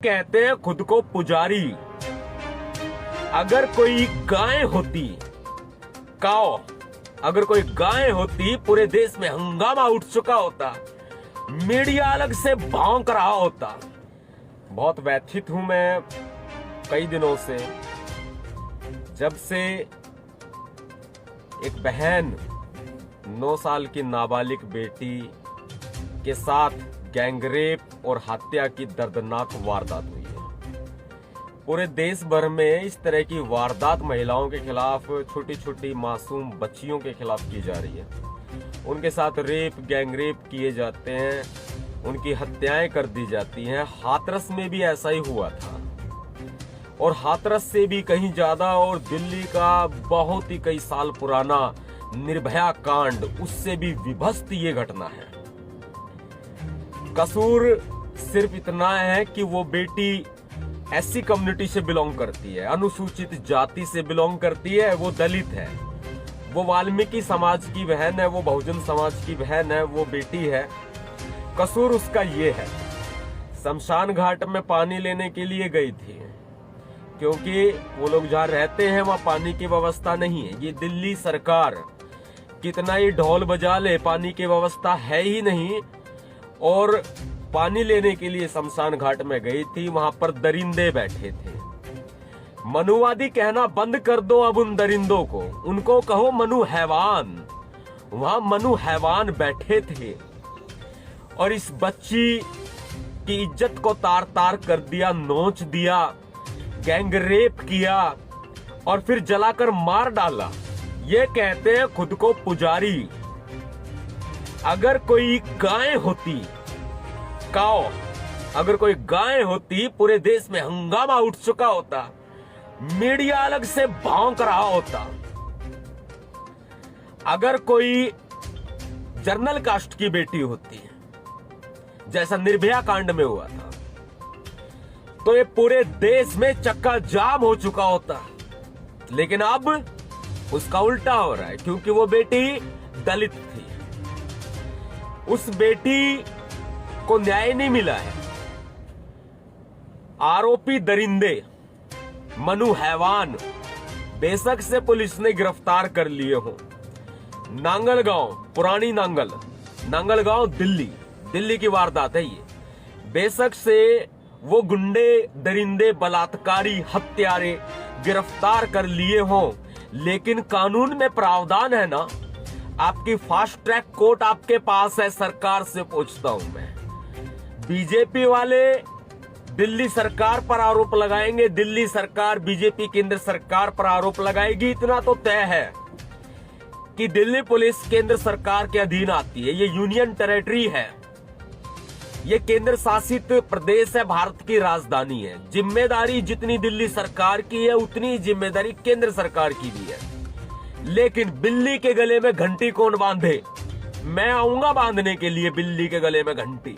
कहते हैं खुद को पुजारी। अगर कोई गाय होती, काओ, अगर कोई गाय होती पूरे देश में हंगामा उठ चुका होता, मीडिया अलग से भौंक रहा होता। बहुत व्यथित हूं मैं कई दिनों से, जब से एक बहन 9 साल की नाबालिग बेटी के साथ गैंगरेप और हत्या की दर्दनाक वारदात हुई है। पूरे देश भर में इस तरह की वारदात महिलाओं के खिलाफ, छोटी छोटी मासूम बच्चियों के खिलाफ की जा रही है। उनके साथ रेप, गैंगरेप किए जाते हैं, उनकी हत्याएं कर दी जाती हैं। हाथरस में भी ऐसा ही हुआ था, और हाथरस से भी कहीं ज्यादा, और दिल्ली का बहुत ही कई साल पुराना निर्भया कांड, उससे भी विभत्स ये घटना है। कसूर सिर्फ इतना है कि वो बेटी ऐसी कम्युनिटी से बिलोंग करती है, अनुसूचित जाति से बिलोंग करती है, वो दलित है, वो वाल्मीकि समाज की बहन है, वो बहुजन समाज की बहन है, वो बेटी है। कसूर उसका ये है, शमशान घाट में पानी लेने के लिए गई थी, क्योंकि वो लोग जहाँ रहते हैं वहाँ पानी की व्यवस्था नहीं है। ये दिल्ली सरकार कितना ही ढोल बजा ले, पानी की व्यवस्था है ही नहीं, और पानी लेने के लिए शमशान घाट में गई थी। वहां पर दरिंदे बैठे थे। मनुवादी कहना बंद कर दो अब उन दरिंदों को, उनको कहो मनु हैवान। वहां मनु हैवान बैठे थे, और इस बच्ची की इज्जत को तार तार कर दिया, नोच दिया, गैंगरेप किया, और फिर जलाकर मार डाला। ये कहते हैं खुद को पुजारी। अगर कोई गाय होती, काओ, अगर कोई गाय होती पूरे देश में हंगामा उठ चुका होता, मीडिया अलग से भौंक रहा होता। अगर कोई जर्नल कास्ट की बेटी होती, जैसा निर्भया कांड में हुआ था, तो ये पूरे देश में चक्का जाम हो चुका होता। लेकिन अब उसका उल्टा हो रहा है, क्योंकि वो बेटी दलित थी। उस बेटी को न्याय नहीं मिला है। आरोपी दरिंदे, मनु हैवान, बेशक से पुलिस ने गिरफ्तार कर लिए हो। नांगलगांव, पुरानी नांगलगांव दिल्ली की वारदात है ये। बेशक से वो गुंडे, दरिंदे, बलात्कारी, हत्यारे गिरफ्तार कर लिए हो, लेकिन कानून में प्रावधान है ना। आपकी फास्ट ट्रैक कोर्ट आपके पास है, सरकार से पूछता हूं मैं। बीजेपी वाले दिल्ली सरकार पर आरोप लगाएंगे, दिल्ली सरकार बीजेपी केंद्र सरकार पर आरोप लगाएगी। इतना तो तय है कि दिल्ली पुलिस केंद्र सरकार के अधीन आती है। ये यूनियन टेरिटरी है, ये केंद्र शासित प्रदेश है, भारत की राजधानी है। जिम्मेदारी जितनी दिल्ली सरकार की है, उतनी जिम्मेदारी केंद्र सरकार की भी है। लेकिन बिल्ली के गले में घंटी कौन बांधे? मैं आऊंगा बांधने के लिए बिल्ली के गले में घंटी।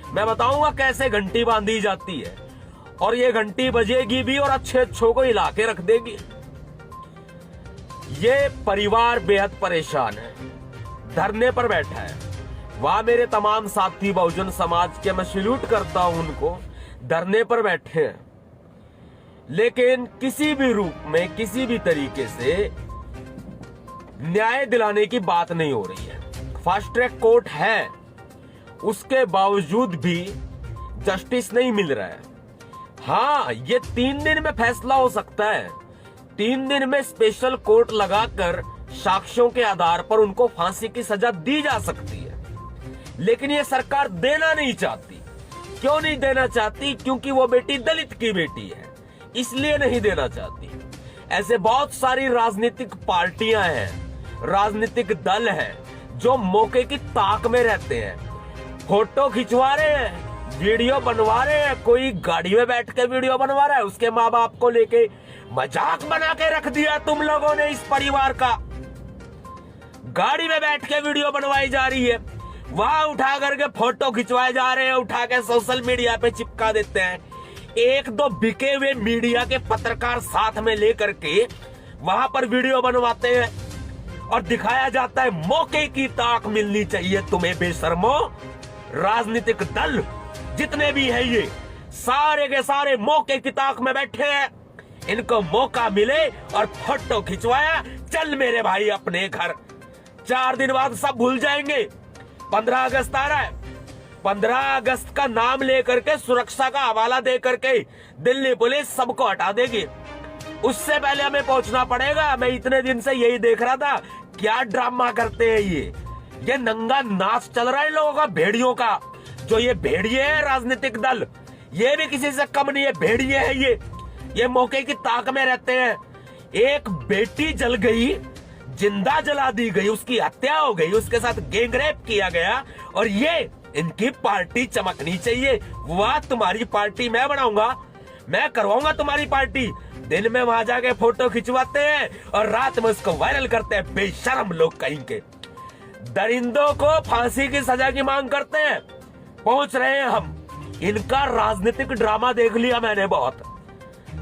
मैं बताऊंगा कैसे घंटी बांधी जाती है, और ये घंटी बजेगी भी और अच्छे अच्छों को हिला के रख देगी। ये परिवार बेहद परेशान है, धरने पर बैठा है। वहां मेरे तमाम साथी बहुजन समाज के, मैं सैल्यूट करता हूं उनको, धरने पर बैठे हैं। लेकिन किसी भी रूप में, किसी भी तरीके से न्याय दिलाने की बात नहीं हो रही है। फास्ट ट्रैक कोर्ट है, उसके बावजूद भी जस्टिस नहीं मिल रहा है। हाँ, ये 3 दिन में फैसला हो सकता है। 3 दिन में स्पेशल कोर्ट लगाकर साक्ष्यों के आधार पर उनको फांसी की सजा दी जा सकती है। लेकिन ये सरकार देना नहीं चाहती। क्यों नहीं देना चाहती? क्योंकि वो बेटी दलित की बेटी है, इसलिए नहीं देना चाहती। ऐसे बहुत सारी राजनीतिक पार्टियां हैं, राजनीतिक दल हैं, जो मौके की ताक में रहते हैं। फोटो खिंचवा रहे हैं, वीडियो बनवा रहे हैं। कोई गाड़ी में बैठ के वीडियो बनवा रहा है, उसके माँ बाप को लेके मजाक बना के रख दिया तुम लोगों ने। इस परिवार का गाड़ी में बैठ के वीडियो बनवाई जा रही है, वहां उठा करके फोटो खिंचवाए जा रहे हैं, उठा के सोशल मीडिया पे चिपका देते हैं। 1-2 बिके हुए मीडिया के पत्रकार साथ में लेकर के वहां पर वीडियो बनवाते हैं, और दिखाया जाता है मौके की ताक मिलनी चाहिए तुम्हें बेशर्मो। राजनीतिक दल जितने भी हैं, ये सारे के सारे मौके की ताक में बैठे हैं। इनको मौका मिले और फोटो खिंचवाया, चल मेरे भाई अपने घर। 4 दिन बाद सब भूल जाएंगे। 15 अगस्त आ रहा है। 15 अगस्त का नाम लेकर के, सुरक्षा का हवाला दे करके दिल्ली पुलिस सबको हटा देगी। उससे पहले हमें पहुंचना पड़ेगा। मैं इतने दिन से यही देख रहा था, क्या ड्रामा करते हैं ये नंगा नाच चल रहा है लोगों का, भेड़ियों का। जो ये भेड़िए है राजनीतिक दल, ये भी किसी से कम नहीं है, भेड़िए है ये मौके की ताक में रहते हैं। एक बेटी जल गई, जिंदा जला दी गई, उसकी हत्या हो गई, उसके साथ गैंगरेप किया गया, और ये इनकी पार्टी चमकनी चाहिए। वाह, तुम्हारी पार्टी मैं बनाऊंगा, मैं करवाऊंगा तुम्हारी पार्टी। दिन में वहां जाके फोटो खिंचवाते हैं और रात में उसको वायरल करते हैं, बेशरम लोग कहीं के। दरिंदों को फांसी की सजा की मांग करते हैं, पहुंच रहे हैं हम। इनका राजनीतिक ड्रामा देख लिया मैंने, बहुत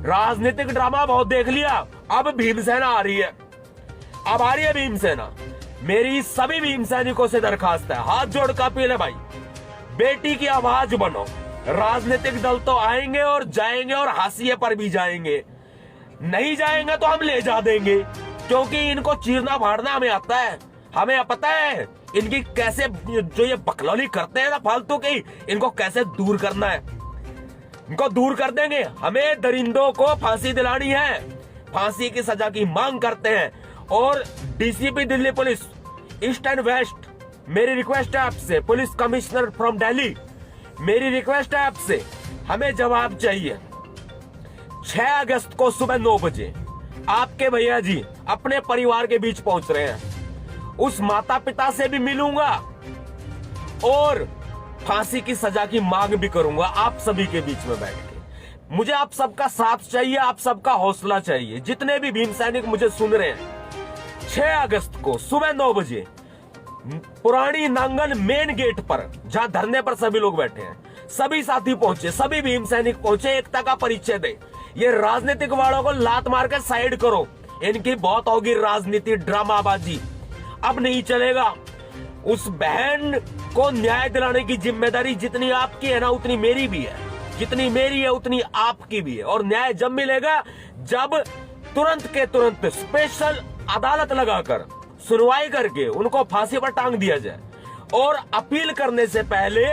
राजनीतिक ड्रामा बहुत देख लिया। अब भीमसेना आ रही है, अब आ रही है भीमसेना। मेरी सभी भीम सैनिकों से दरखास्त है, हाथ जोड़ का अपील है भाई, बेटी की आवाज बनो। राजनीतिक दल तो आएंगे और जाएंगे और हाशिए पर भी जाएंगे, नहीं जाएंगे तो हम ले जा देंगे, क्योंकि इनको चीरना फाड़ना हमें आता है। हमें पता है इनकी कैसे, जो ये बकलौली करते हैं ना फालतू की, इनको कैसे दूर करना है। इनको दूर कर देंगे। हमें दरिंदों को फांसी दिलानी है, फांसी की सजा की मांग करते हैं। और DCP Delhi police east and west, मेरी रिक्वेस्ट है आपसे, पुलिस कमिश्नर फ्रॉम दिल्ली, मेरी रिक्वेस्ट है आपसे, हमें जवाब चाहिए। 6 अगस्त को सुबह 9 बजे आपके भैया जी अपने परिवार के बीच पहुंच रहे हैं। उस माता पिता से भी मिलूंगा और फांसी की सजा की मांग भी करूंगा आप सभी के बीच में बैठ के। मुझे आप सबका साथ चाहिए, आप सबका हौसला चाहिए। जितने भी भीम सैनिक मुझे सुन रहे हैं, 6 अगस्त को सुबह 9 बजे पुरानी नांगल मेन गेट पर, जहां धरने पर सभी लोग बैठे हैं, सभी साथी पहुंचे, सभी भीम सैनिक पहुंचे, एकता का परिचय दे। ये राजनीतिक वालों को लात मार के साइड करो, इनकी बहुत होगी राजनीति ड्रामाबाजी, अब नहीं चलेगा। उस बहन को न्याय दिलाने की जिम्मेदारी जितनी आपकी है ना, उतनी मेरी भी है, जितनी मेरी है उतनी आपकी भी है। और न्याय जब मिलेगा जब तुरंत के तुरंत स्पेशल अदालत लगाकर सुनवाई करके उनको फांसी पर टांग दिया जाए, और अपील करने से पहले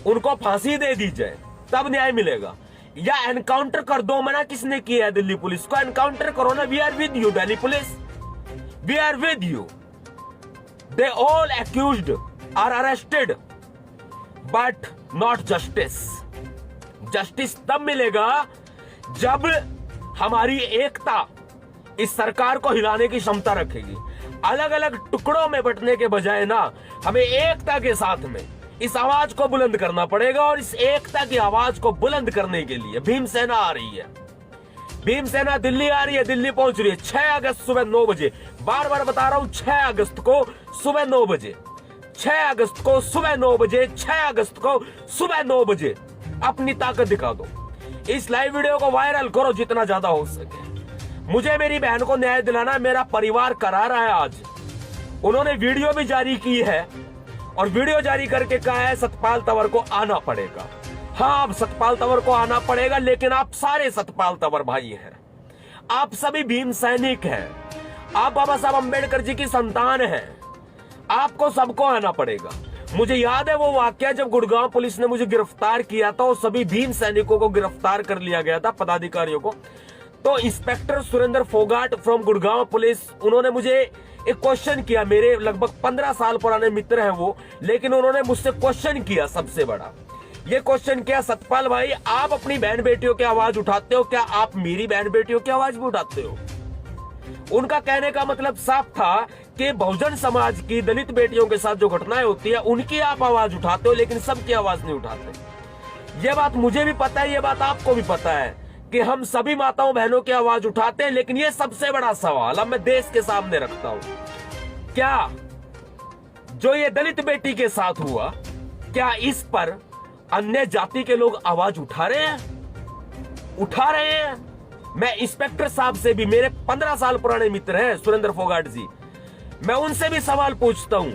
उनको फांसी दे दी जाए, तब न्याय मिलेगा। या एनकाउंटर कर दो, मना किसने किया है दिल्ली पुलिस को? एनकाउंटर करो ना। We are with you Delhi police, we are with you. They all accused are arrested, but not justice. Justice तब मिलेगा जब हमारी एकता इस सरकार को हिलाने की क्षमता रखेगी। अलग अलग टुकड़ों में बंटने के बजाय ना, हमें एकता के साथ में इस आवाज को बुलंद करना पड़ेगा। और इस एकता की आवाज को बुलंद करने के लिए भीमसेना आ रही है, भीमसेना दिल्ली आ रही है, दिल्ली पहुंच रही है 6 अगस्त सुबह 9 बजे। बार बार बता रहा हूं, 6 अगस्त को सुबह 9 बजे, 6 अगस्त को सुबह 9 बजे, 6 अगस्त को सुबह 9 बजे अपनी ताकत दिखा दो। इस लाइव वीडियो को वायरल करो जितना ज्यादा हो सके। मुझे मेरी बहन को न्याय दिलाना, मेरा परिवार करा रहा है। आज उन्होंने वीडियो भी जारी की है, और वीडियो जारी करके कहा है सतपाल तंवर को आना पड़ेगा। हाँ, अब सतपाल तंवर को आना पड़ेगा, लेकिन आप सारे सतपाल तंवर भाई हैं, आप सभी भीम सैनिक हैं, आप बाबा साहब अंबेडकर जी की संतान हैं, आपको सबको आना पड़ेगा। मुझे याद है वो वाकया जब गुड़गांव पुलिस ने मुझे गिरफ्तार किया था, और सभी भीम सैनिकों को गिरफ्तार कर लिया गया था, पदाधिकारियों को। तो inspector Surendra Phogat from Gurgaon police, उन्होंने मुझे एक क्वेश्चन किया। मेरे लगभग 15 साल पुराने मित्र हैं वो, लेकिन उन्होंने मुझसे क्वेश्चन किया, सबसे बड़ा ये क्वेश्चन किया, सतपाल भाई आप अपनी बहन बेटियों की आवाज उठाते हो, क्या आप मेरी बहन बेटियों की आवाज भी उठाते हो? उनका कहने का मतलब साफ था कि बहुजन समाज की दलित बेटियों के साथ जो घटनाएं होती है उनकी आप आवाज उठाते हो, लेकिन सबकी आवाज नहीं उठाते। ये बात मुझे भी पता है, ये बात आपको भी पता है कि हम सभी माताओं बहनों की आवाज उठाते हैं। लेकिन ये सबसे बड़ा सवाल अब मैं देश के सामने रखता हूं, क्या जो ये दलित बेटी के साथ हुआ, क्या इस पर अन्य जाति के लोग आवाज उठा रहे हैं? उठा रहे हैं। मैं इंस्पेक्टर साहब से भी, मेरे 15 साल पुराने मित्र हैं सुरेंद्र फोगाट जी, मैं उनसे भी सवाल पूछता हूं,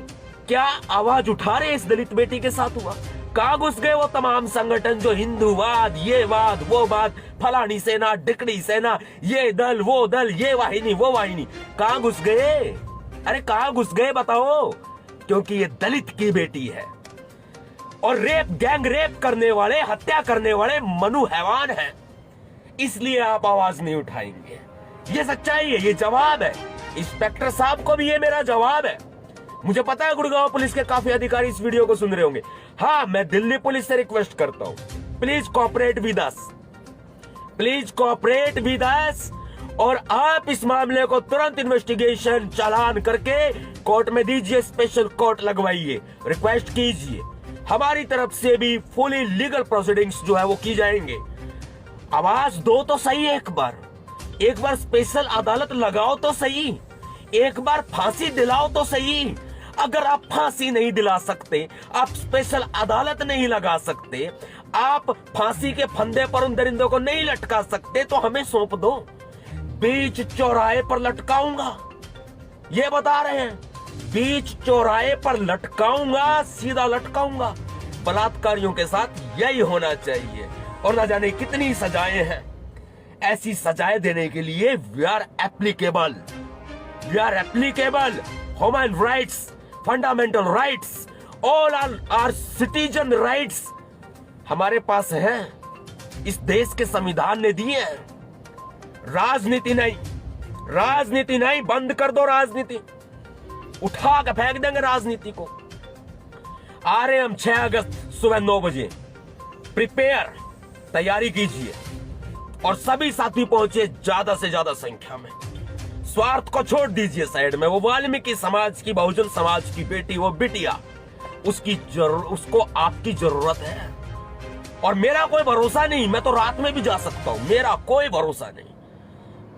क्या आवाज उठा रहे हैं इस दलित बेटी के साथ हुआ? कहां घुस गए वो तमाम संगठन जो हिंदूवाद, ये वाद, वो बात, फलानी सेना, डिकड़ी सेना, ये दल, वो दल, ये वाहिनी, वो वाहिनी, कहां घुस गए? अरे कहां घुस गए बताओ? क्योंकि ये दलित की बेटी है और गैंग रेप करने वाले, हत्या करने वाले मनु हैवान है, इसलिए आप आवाज नहीं उठाएंगे। ये सच्चाई है, ये जवाब है। इंस्पेक्टर साहब को भी ये मेरा जवाब है। मुझे पता है गुड़गांव पुलिस के काफी अधिकारी इस वीडियो को सुन रहे होंगे। हाँ, मैं दिल्ली पुलिस से रिक्वेस्ट करता हूं, please cooperate with us, please cooperate with us, और आप इस मामले को तुरंत इन्वेस्टिगेशन चालान करके कोर्ट में दीजिए, स्पेशल कोर्ट लगवाइए, रिक्वेस्ट कीजिए। हमारी तरफ से भी फुली लीगल प्रोसीडिंग्स जो है वो की जाएंगे। आवाज दो तो सही, एक बार स्पेशल अदालत लगाओ तो सही, एक बार फांसी दिलाओ तो सही। अगर आप फांसी नहीं दिला सकते, आप स्पेशल अदालत नहीं लगा सकते, आप फांसी के फंदे पर उन दरिंदों को नहीं लटका सकते, तो हमें सौंप दो। बीच चौराहे पर लटकाऊंगा, ये बता रहे हैं, बीच चौराहे पर लटकाऊंगा, सीधा लटकाऊंगा। बलात्कारियों के साथ यही होना चाहिए। और ना जाने कितनी सजाएं हैं। ऐसी सजाएं देने के लिए we are applicable, human rights, fundamental rights, all are citizen rights हमारे पास हैं, इस देश के संविधान ने दिए हैं। राजनीति नहीं, बंद कर दो राजनीति, उठा के फेंक देंगे राजनीति को। आ रहे हम 6 अगस्त सुबह 9 बजे, प्रिपेयर, तैयारी कीजिए और सभी साथी पहुंचे ज्यादा से ज्यादा संख्या में। स्वार्थ को छोड़ दीजिए साइड में। वो वाल्मीकि समाज की, बहुजन समाज की बेटी, वो बिटिया, उसको आपकी जरूरत है। और मेरा कोई भरोसा नहीं, मैं तो रात में भी जा सकता हूं, मेरा कोई भरोसा नहीं,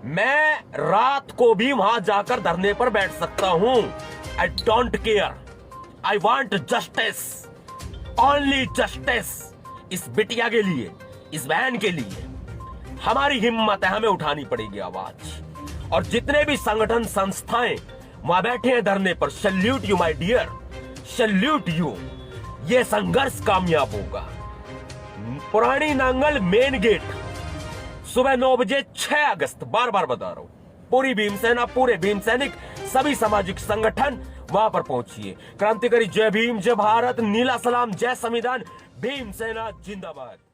मैं रात को भी वहां जाकर धरने पर बैठ सकता हूं। I don't care, I want justice, only justice. इस बिटिया के लिए, इस बहन के लिए हमारी हिम्मत है, हमें उठानी पड़ेगी आवाज। और जितने भी संगठन, संस्थाएं वहां बैठे हैं धरने पर, salute you my dear, salute you. ये संघर्ष कामयाब होगा। पुरानी नांगल मेन गेट, सुबह 9 बजे 6 अगस्त, बार बार बता रहा हूं, पूरी भीमसेना, पूरे भीम सैनिक, सभी सामाजिक संगठन वहां पर पहुंचिए। क्रांतिकारी जय भीम, जय भारत, नीला सलाम, जय संविधान, भीमसेना जिंदाबाद।